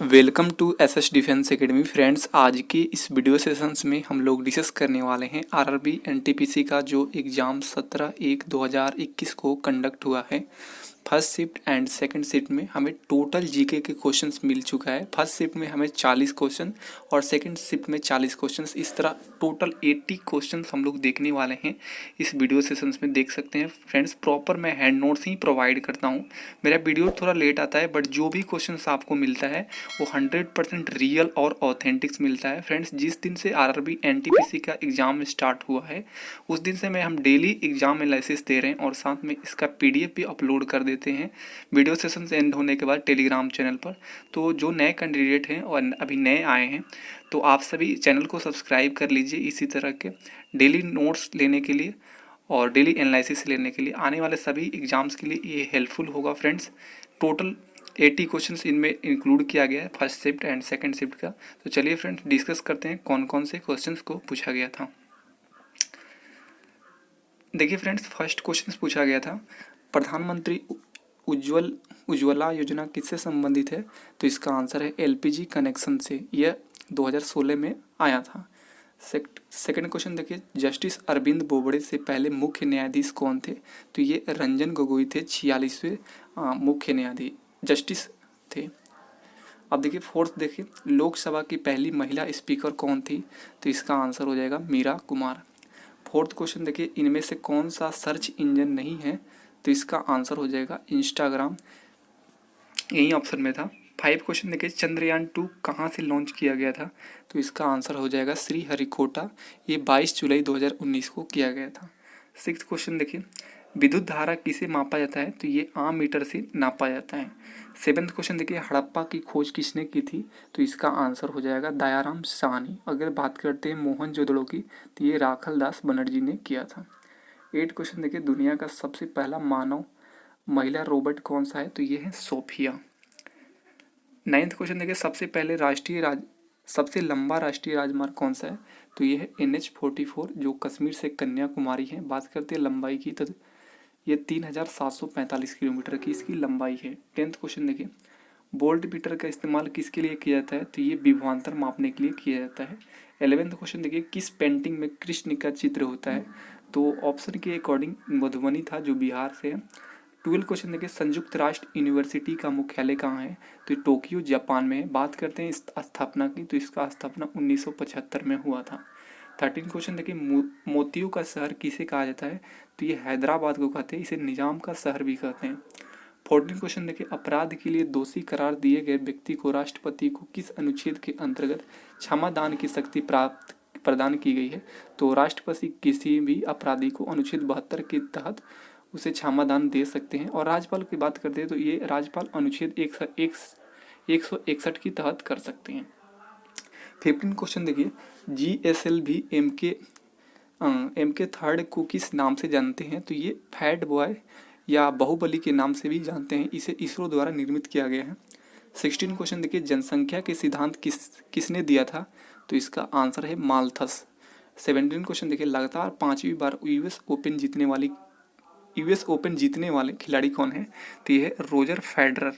Welcome to SS defence academy friends. आज के इस वीडियो सेशंस में हम लोग डिस्कस करने वाले हैं आरआरबी एनटीपीसी का जो एग्ज़ाम 17/1/2021 को कंडक्ट हुआ है। First shift and second shift में हमें टोटल जीके के क्वेश्चंस मिल चुका है। फर्स्ट शिफ्ट में हमें 40 क्वेश्चन और सेकंड शिफ्ट में 40 क्वेश्चंस, इस तरह टोटल 80 क्वेश्चंस हम लोग देखने वाले हैं इस वीडियो सेशंस में। देख सकते हैं फ्रेंड्स, प्रॉपर मैं हैंड नोट्स ही प्रोवाइड करता हूँ। मेरा वीडियो थोड़ा लेट आता है बट जो भी क्वेश्चंस आपको मिलता है वो 100% रियल और ऑथेंटिक्स मिलता है। फ्रेंड्स, जिस दिन से आरआरबी एनटीपीसी का एग्ज़ाम स्टार्ट हुआ है उस दिन से हम डेली एग्ज़ाम एनालिसिस दे रहे हैं और साथ में इसका पीडीएफ भी अपलोड कर देते हैं वीडियो सेशन एंड होने के बाद टेलीग्राम चैनल पर। तो जो नए कैंडिडेट हैं और अभी नए आए हैं तो आप सभी चैनल को सब्सक्राइब कर लीजिए इसी तरह के डेली नोट्स लेने के लिए और डेली एनालिसिस लेने के लिए। आने वाले सभी एग्ज़ाम्स के लिए ये हेल्पफुल होगा फ्रेंड्स। टोटल 80 क्वेश्चंस इनमें इंक्लूड किया गया है first shift and second shift का। तो चलिए फ्रेंड्स डिस्कस करते हैं कौन कौन से क्वेश्चंस को पूछा गया था। देखिए फ्रेंड्स, फर्स्ट क्वेश्चन पूछा गया था प्रधानमंत्री उज्ज्वला योजना किससे संबंधित है? तो इसका आंसर है एलपीजी कनेक्शन से। यह 2016 में आया था। सेकंड क्वेश्चन देखिए, जस्टिस अरविंद बोबड़े से पहले मुख्य न्यायाधीश कौन थे? तो ये रंजन गोगोई थे, 46वें मुख्य न्यायाधीश जस्टिस थे। अब देखिए फोर्थ, देखिए लोकसभा की पहली महिला स्पीकर कौन थी? तो इसका आंसर हो जाएगा मीरा कुमार। फोर्थ क्वेश्चन देखिए, इनमें से कौन सा सर्च इंजन नहीं है? तो इसका आंसर हो जाएगा इंस्टाग्राम, यही ऑप्शन में था। 5 क्वेश्चन देखिए, चंद्रयान 2 कहाँ से लॉन्च किया गया था? तो इसका आंसर हो जाएगा श्रीहरिकोटा, ये 22 जुलाई 2019 को किया गया था। 6 क्वेश्चन देखिए, विद्युत धारा किसे मापा जाता है? तो ये आम मीटर से नापा जाता है। 7th क्वेश्चन देखिए, हड़प्पा की खोज किसने की थी? तो इसका आंसर हो जाएगा दयाराम साहनी। अगर बात करते हैं मोहनजोदड़ो की तो ये राखल दास बनर्जी ने किया था। 8 क्वेश्चन देखिए, दुनिया का सबसे पहला मानव महिला रोबोट कौन सा है? तो ये है सोफिया। 9th क्वेश्चन देखिए, सबसे लंबा राष्ट्रीय राजमार्ग कौन सा है? तो ये है NH44 जो कश्मीर से कन्याकुमारी है। बात करते हैं लंबाई की तो ये 3745 किलोमीटर की इसकी लंबाई है। 10th क्वेश्चन देखिए, वोल्ट मीटर का इस्तेमाल किसके लिए किया जाता है? तो ये विभवांतर मापने के लिए किया जाता है। 11th क्वेश्चन देखिए, किस पेंटिंग में कृष्ण का चित्र होता है? तो ऑप्शन के अकॉर्डिंग मधुबनी था जो बिहार से है। 12 क्वेश्चन देखिए, संयुक्त राष्ट्र यूनिवर्सिटी का मुख्यालय कहाँ है? तो टोक्यो जापान में है। बात करते हैं इस स्थापना की तो इसका स्थापना 1975 में हुआ था। 13 क्वेश्चन देखिए, मोतियों का शहर किसे कहा जाता है? तो ये हैदराबाद को कहते हैं, इसे निजाम का शहर भी कहते हैं। 14 क्वेश्चन देखिए, अपराध के लिए दोषी करार दिए गए व्यक्ति को राष्ट्रपति को किस अनुच्छेद के अंतर्गत क्षमा दान की शक्ति प्रदान की गई है? तो राष्ट्रपति किसी भी अपराधी को अनुच्छेद 72 के तहत उसे क्षमा दान दे सकते हैं। और राज्यपाल की बात करते हैं तो ये राज्यपाल अनुच्छेद 161 के तहत कर सकते हैं। 15 क्वेश्चन देखिए, GSLV MK थर्ड को किस नाम से जानते हैं? तो ये फैट बॉय या बाहुबली के नाम से भी जानते हैं। इसे इसरो द्वारा निर्मित किया गया है। 16 क्वेश्चन देखिए, जनसंख्या के सिद्धांत किसने दिया था? तो इसका आंसर है माल्थस। 17 क्वेश्चन देखिए, लगातार 5वीं बार यूएस ओपन जीतने वाले खिलाड़ी कौन है? तो ये है रोजर फेडरर।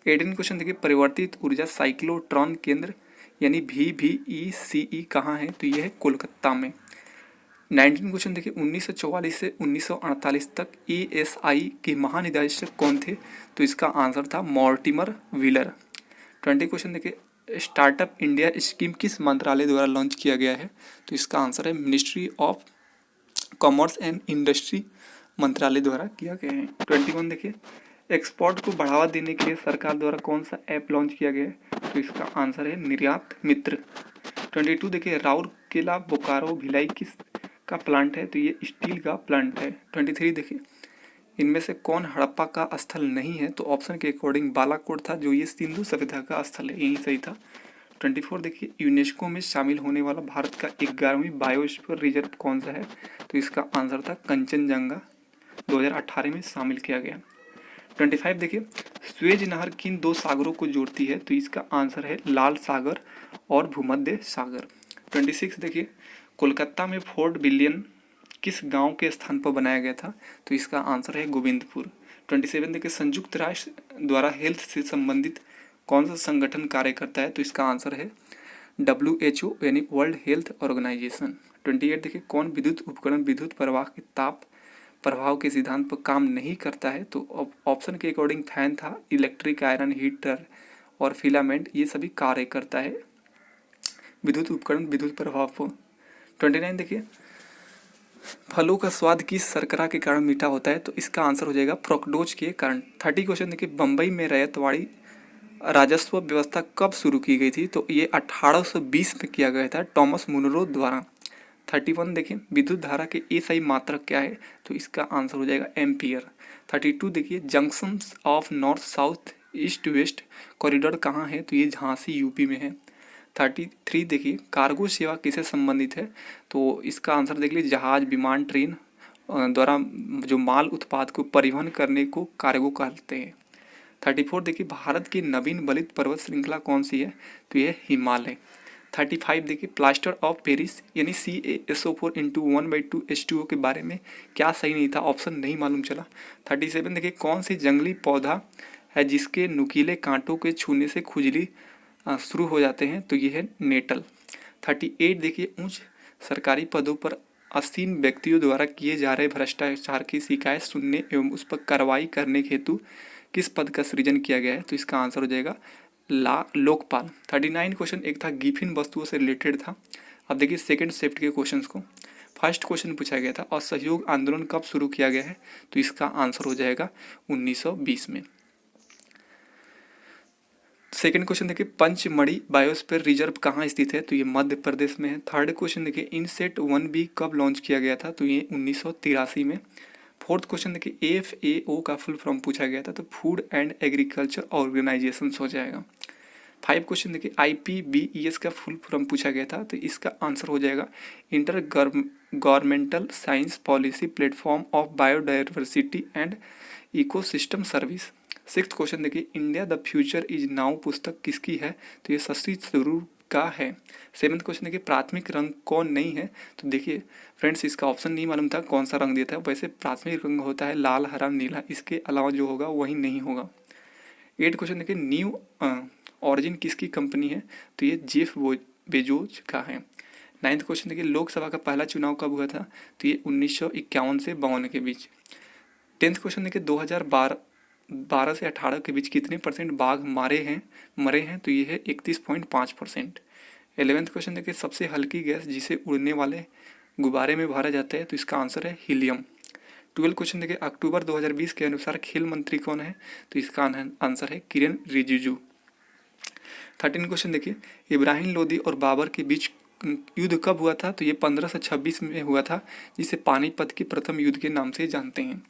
18 क्वेश्चन देखिए, परिवर्तित ऊर्जा साइक्लोट्रॉन केंद्र यानी VVECE कहाँ है? तो ये है कोलकाता में। 19 क्वेश्चन देखिए, 1944 से 1948 तक ESI के महानिदेशक कौन थे? तो इसका आंसर था मॉर्टिमर व्हीलर। 20 क्वेश्चन देखिए, स्टार्टअप इंडिया स्कीम किस मंत्रालय द्वारा लॉन्च किया गया है? तो इसका आंसर है ministry of commerce and industry मंत्रालय द्वारा किया गया है। 21 देखिए, एक्सपोर्ट को बढ़ावा देने के लिए सरकार द्वारा कौन सा ऐप लॉन्च किया गया है? तो इसका आंसर है निर्यात मित्र। 22 देखिए, राउरकेला बोकारो भिलाई किस का प्लांट है? तो ये स्टील का प्लांट है। 23 देखिए, इनमें से कौन हड़प्पा का स्थल नहीं है? तो ऑप्शन के अकॉर्डिंग बालाकोट था जो ये सिंधु सभ्यता का स्थल है, यही सही था। 24 देखिए, यूनेस्को में शामिल होने वाला भारत का 11वीं बायोस्फीयर रिजर्व कौन सा है? तो इसका आंसर था कंचनजंगा, 2018 में शामिल किया गया। 25 देखिए, स्वेज नहर किन 2 सागरों को जोड़ती है? तो इसका आंसर है लाल सागर और भूमध्य सागर। 26 देखिए, कोलकाता में फोर्ट विलियम किस गांव के स्थान पर बनाया गया था? तो इसका आंसर है गोविंदपुर। 27 देखिए, संयुक्त राष्ट्र द्वारा हेल्थ से संबंधित कौन सा संगठन कार्य करता है? तो इसका आंसर है WHO यानी वर्ल्ड हेल्थ ऑर्गेनाइजेशन। 28 देखिए, कौन विद्युत उपकरण विद्युत प्रवाह के ताप प्रभाव के सिद्धांत पर काम नहीं करता है? तो ऑप्शन के अकॉर्डिंग फैन था, इलेक्ट्रिक आयरन हीटर और फिलामेंट, ये सभी कार्य करता है विद्युत उपकरण विद्युत प्रभाव पर। 29 देखिए, फलों का स्वाद किस शर्करा के कारण मीठा होता है? तो इसका आंसर हो जाएगा फ्रुक्टोज के कारण। 30 क्वेश्चन देखिए, बम्बई में रैयतवाड़ी राजस्व व्यवस्था कब शुरू की गई थी? तो ये 1820 में किया गया था टॉमस मुनरो द्वारा। 31 देखिए, विद्युत धारा के एसआई मात्रक क्या है? तो इसका आंसर हो जाएगा एम्पियर। 32 देखिए, junction of north south east west corridor कहाँ है? तो ये झांसी यूपी में है। 33 देखिए, कार्गो सेवा किससे संबंधित है? तो इसका आंसर देख लीजिए, जहाज विमान ट्रेन द्वारा जो माल उत्पाद को परिवहन करने को कार्गो कहते हैं। 34 देखिए, भारत की नवीन बलित पर्वत श्रृंखला कौन सी है? तो ये हिमालय। 35 देखिए, प्लास्टर ऑफ पेरिस यानी CaSO4 इंटू 1/2 H2O के बारे में क्या सही नहीं था? ऑप्शन नहीं मालूम चला। 37 देखिए, कौन सी जंगली पौधा है जिसके नुकीले कांटों के छूने से खुजली शुरू हो जाते हैं? तो ये है नेटल। 38 देखिए, उच्च सरकारी पदों पर आसीन व्यक्तियों द्वारा किए जा रहे भ्रष्टाचार की शिकायत सुनने एवं उस पर कार्रवाई करने हेतु किस पद का सृजन किया गया है? तो इसका आंसर हो जाएगा लोकपाल। 39 क्वेश्चन एक था गिफिन वस्तुओं से रिलेटेड था। अब देखिए सेकंड शिफ्ट के क्वेश्चंस को। फर्स्ट क्वेश्चन पूछा गया था, असहयोग आंदोलन कब शुरू किया गया है? तो इसका आंसर हो जाएगा 1920 में। सेकंड क्वेश्चन देखिए, पंचमढ़ी बायोस्फीयर रिजर्व कहाँ स्थित है? तो ये मध्य प्रदेश में है। थर्ड क्वेश्चन देखिए, इनसेट 1B कब लॉन्च किया गया था? तो ये 1983 में। फोर्थ क्वेश्चन देखिए, FAO का फुल फॉर्म पूछा गया था, तो फूड एंड एग्रीकल्चर ऑर्गेनाइजेशन हो जाएगा। 5 क्वेश्चन देखिए, IPBES का फुल फॉर्म पूछा गया था, तो इसका आंसर हो जाएगा intergovernmental science policy platform of biodiversity and ecosystem service. 6th question देखिए, India the future is now पुस्तक किसकी है? तो ये शशि थरूर का है। 7th क्वेश्चन देखिए, प्राथमिक रंग कौन नहीं है? तो देखिए फ्रेंड्स, इसका ऑप्शन नहीं मालूम था कौन सा रंग दिया था। वैसे प्राथमिक रंग होता है लाल हरा नीला, इसके अलावा जो होगा वही नहीं होगा। 8th क्वेश्चन देखिए, न्यू ऑरिजिन किसकी कंपनी है? तो ये जेफ बेजोस का है। 9th क्वेश्चन देखिए, लोकसभा का पहला चुनाव कब हुआ था? तो ये 1951 से 52 के बीच। 10th क्वेश्चन देखिए, 2012 से 18 के बीच कितने % बाघ मरे हैं? तो ये है 31.5%। 11th क्वेश्चन देखिए, सबसे हल्की गैस जिसे उड़ने वाले गुब्बारे में भरा जाता है? तो इसका आंसर है हीलियम। 12 क्वेश्चन देखिए, अक्टूबर 2020 के अनुसार खेल मंत्री कौन है? तो इसका आंसर है किरण रिजिजू। 13 क्वेश्चन देखिए, इब्राहिम लोदी और बाबर के बीच युद्ध कब हुआ था? तो ये 15 से 26 में हुआ था, जिसे पानीपत के प्रथम युद्ध के नाम से जानते हैं।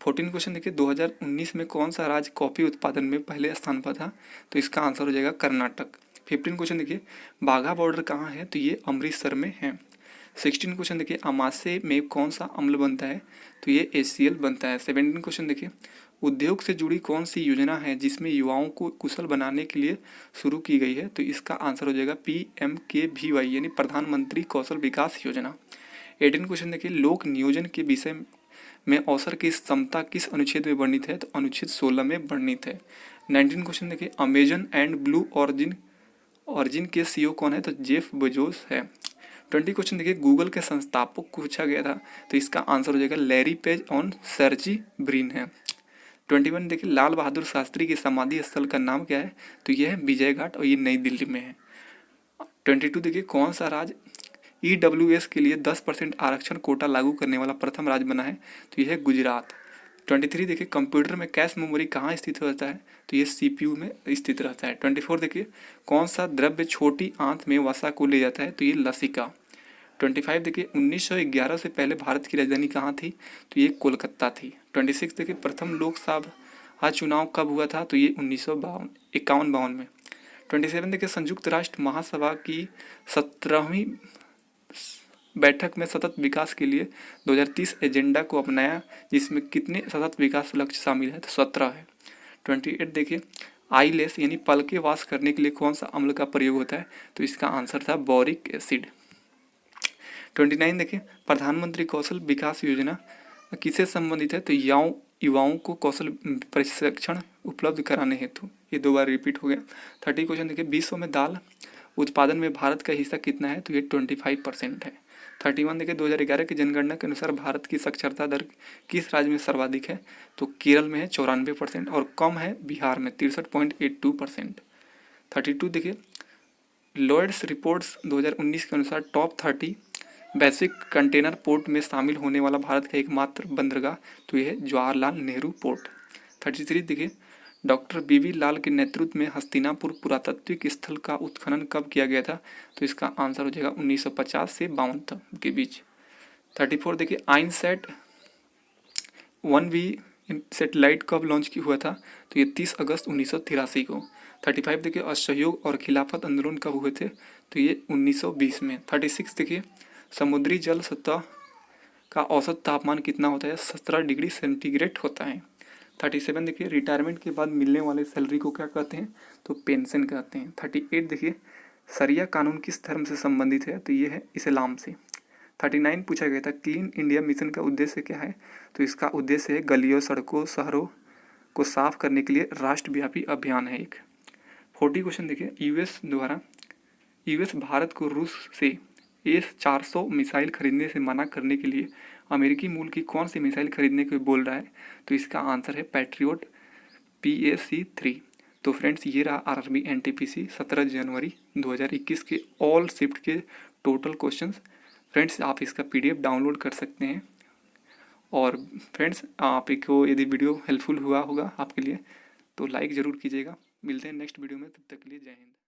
14 क्वेश्चन देखिए, 2019 में कौन सा राज्य कॉफी उत्पादन में पहले स्थान पर था? तो इसका आंसर हो जाएगा कर्नाटक। 15 क्वेश्चन देखिए, बाघा बॉर्डर कहाँ है? तो ये अमृतसर में है। 16 क्वेश्चन देखिए, अमाशय में कौन सा अम्ल बनता है? तो ये HCl बनता है। 17 क्वेश्चन देखिए, उद्योग से जुड़ी कौन सी योजना है जिसमें युवाओं को कुशल बनाने के लिए शुरू की गई है? तो इसका आंसर हो जाएगा PMKVY यानी प्रधानमंत्री कौशल विकास योजना। 18 क्वेश्चन देखिए, लोक नियोजन के विषय में अवसर की समता किस अनुच्छेद में वर्णित है? तो अनुच्छेद 16 में वर्णित है। 19 क्वेश्चन देखिए, अमेजन एंड ब्लू ऑरिजिन के CEO कौन है? तो जेफ बेजोस है। 20 क्वेश्चन देखिए, गूगल के संस्थापक पूछा गया था, तो इसका आंसर हो जाएगा लैरी पेज और सर्जी ब्रिन है। 21 देखिए, लाल बहादुर शास्त्री की समाधि स्थल का नाम क्या है? तो यह है विजय घाट और ये नई दिल्ली में है। 22 देखिए, कौन सा राज्य EWS के लिए 10% आरक्षण कोटा लागू करने वाला प्रथम राज्य बना है? तो यह है गुजरात। 23 देखिए, कंप्यूटर में कैश मेमोरी कहाँ स्थित रहता है? तो ये CPU में स्थित रहता है। 24 देखिए, कौन सा द्रव्य छोटी आंत में वसा को ले जाता है? तो ये लसिका। 25 देखिए, 1911 से पहले भारत की राजधानी कहाँ थी? तो ये कोलकाता थी। 26 देखिए, प्रथम लोकसभा चुनाव कब हुआ था? तो ये 1951 में। 27 देखिए, संयुक्त राष्ट्र महासभा की 17वीं बैठक में सतत विकास के लिए 2030 एजेंडा को अपनाया, जिसमें कितने सतत विकास लक्ष्य शामिल है? तो 17 है। 28 देखिए, आईलेस यानी पलके वाश करने के लिए कौन सा अम्ल का प्रयोग होता है? तो इसका आंसर था बोरिक एसिड। 29 देखिए, प्रधानमंत्री कौशल विकास योजना किससे संबंधित है? तो युवाओं को कौशल प्रशिक्षण उपलब्ध कराने हेतु। ये 2 बार रिपीट हो गया। 30 क्वेश्चन देखिए, विश्व में दाल उत्पादन में भारत का हिस्सा कितना है, तो ये 25% है। 31 देखिए, 2011 की जनगणना के अनुसार भारत की साक्षरता दर किस राज्य में सर्वाधिक है, तो केरल में है 94% और कम है बिहार में 63.82%। 32 देखिए, लॉयड्स रिपोर्ट्स 2019 के अनुसार टॉप 30 वैश्विक कंटेनर पोर्ट में शामिल होने वाला भारत का एकमात्र बंदरगाह, तो यह है जवाहरलाल नेहरू पोर्ट। 33 देखिए, डॉक्टर बीवी लाल के नेतृत्व में हस्तिनापुर पुरातात्विक स्थल का उत्खनन कब किया गया था, तो इसका आंसर हो जाएगा 1950 से 52 के बीच। 34 देखिए, आइनसैट 1V सेटेलाइट कब लॉन्च हुआ था, तो ये 30 अगस्त 1983 को। 35 देखिए, असहयोग और खिलाफत आंदोलन कब हुए थे, तो ये 1920 में। 36 देखिए, समुद्री जल सतह का औसत तापमान कितना होता है, 17 डिग्री सेंटीग्रेड होता है। 37 देखिए, रिटायरमेंट के बाद मिलने वाले सैलरी को क्या कहते हैं, तो पेंशन कहते हैं। 38 देखिए, शरिया कानून किस धर्म से संबंधित है, तो ये है इस्लाम से। 39 पूछा गया था, क्लीन इंडिया मिशन का उद्देश्य क्या है, तो इसका उद्देश्य है गलियों, सड़कों, शहरों को साफ करने के लिए राष्ट्रव्यापी अभियान है एक। 40 क्वेश्चन देखिए, यूएस भारत को रूस से S-400 मिसाइल खरीदने से मना करने के लिए अमेरिकी मूल की कौन सी मिसाइल खरीदने को बोल रहा है, तो इसका आंसर है पैट्रियोट PAC-3। तो फ्रेंड्स, ये रहा आरआरबी एनटीपीसी 17 जनवरी 2021 के ऑल शिफ्ट के टोटल क्वेश्चंस। फ्रेंड्स, आप इसका PDF डाउनलोड कर सकते हैं। और फ्रेंड्स, आपको यदि वीडियो हेल्पफुल हुआ होगा आपके लिए तो लाइक ज़रूर कीजिएगा। मिलते हैं नेक्स्ट वीडियो में, तब तक के लिए जय हिंद।